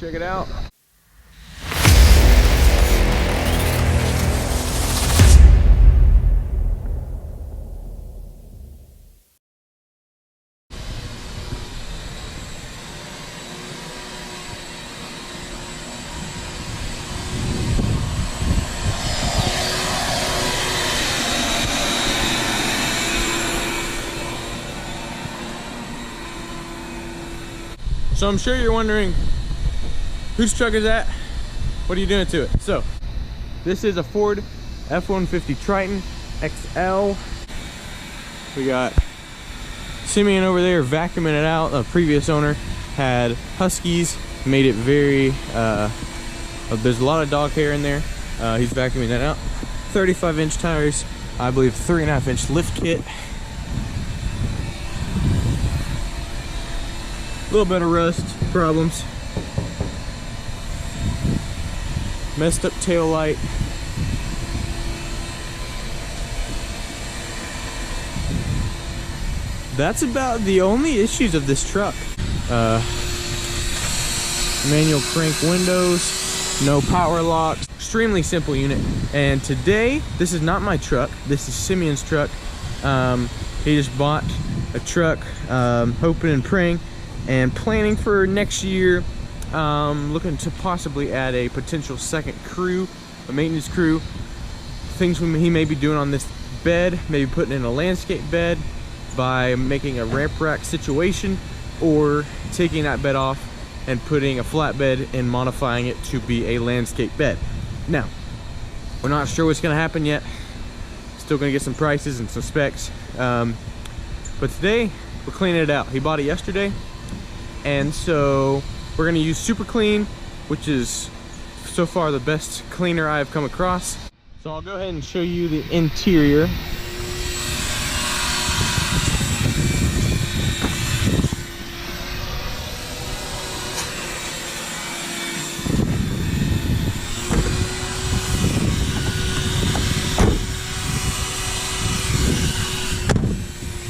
check it out. So I'm sure you're wondering, whose truck is that? What are you doing to it? So, this is a Ford F-150 Triton XL. We got Simeon over there vacuuming it out. The previous owner had Huskies, made it very, there's a lot of dog hair in there. He's vacuuming that out. 35-inch tires, I believe 3.5-inch lift kit. A little bit of rust problems. Messed up tail light. That's about the only issues of this truck. Manual crank windows, no power locks. Extremely simple unit. And today, this is not my truck. This is Simeon's truck. He just bought a truck, hoping and praying and planning for next year, looking to possibly add a potential second crew, a maintenance crew. Things he may be doing on this bed, maybe putting in a landscape bed by making a ramp rack situation, or taking that bed off and putting a flatbed and modifying it to be a landscape bed. Now, we're not sure what's going to happen yet. Still going to get some prices and some specs. But today, we're cleaning it out. He bought it yesterday. And so we're going to use Super Clean, which is so far the best cleaner I've come across. So I'll go ahead and show you the interior.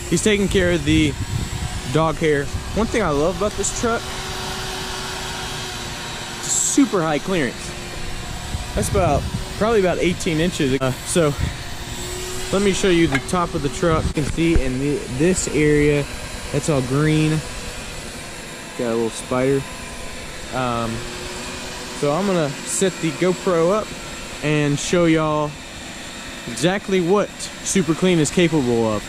He's taking care of the dog hair. One thing I love about this truck, super high clearance. That's probably about 18 inches. So let me show you the top of the truck. You can see in this area, that's all green. Got a little spider. So I'm gonna set the GoPro up and show y'all exactly what Super Clean is capable of.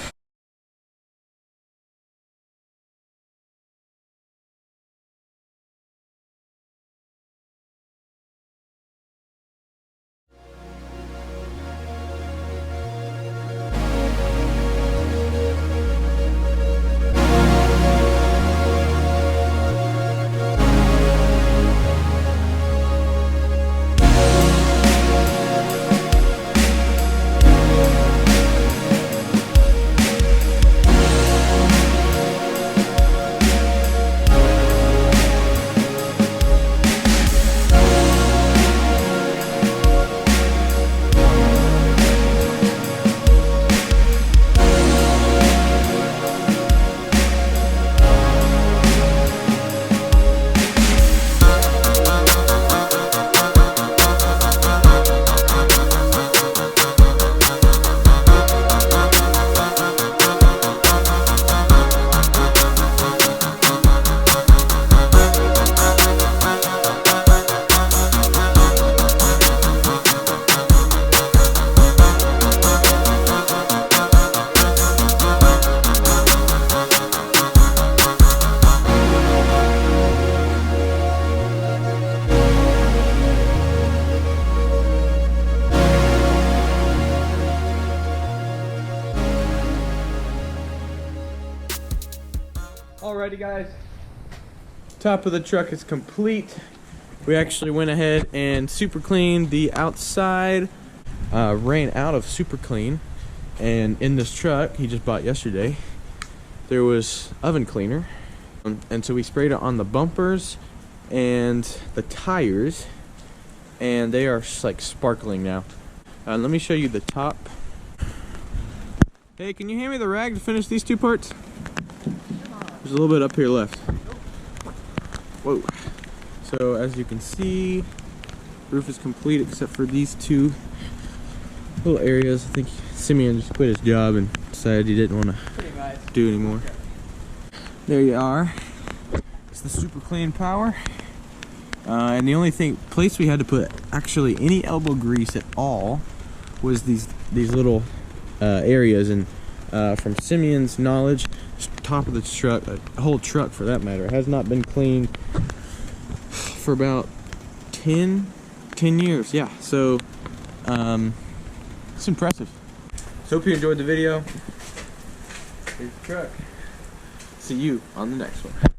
Alrighty guys, top of the truck is complete. We actually went ahead and super cleaned the outside. Ran out of Super Clean, and in this truck he just bought yesterday, there was oven cleaner, and so we sprayed it on the bumpers and the tires, and they are like sparkling now. Let me show you the top. Hey, can you hand me the rag to finish these two parts? There's a little bit up here left. Whoa. So as you can see, roof is complete except for these two little areas. I think Simeon just quit his job and decided he didn't want to do anymore. There you are. It's the super clean power. And the only place we had to put actually any elbow grease at all was these little areas. And from Simeon's knowledge, top of the truck, a whole truck for that matter, has not been cleaned for about 10 years. Yeah, so it's impressive. So hope you enjoyed the video. Here's the truck. See you on the next one.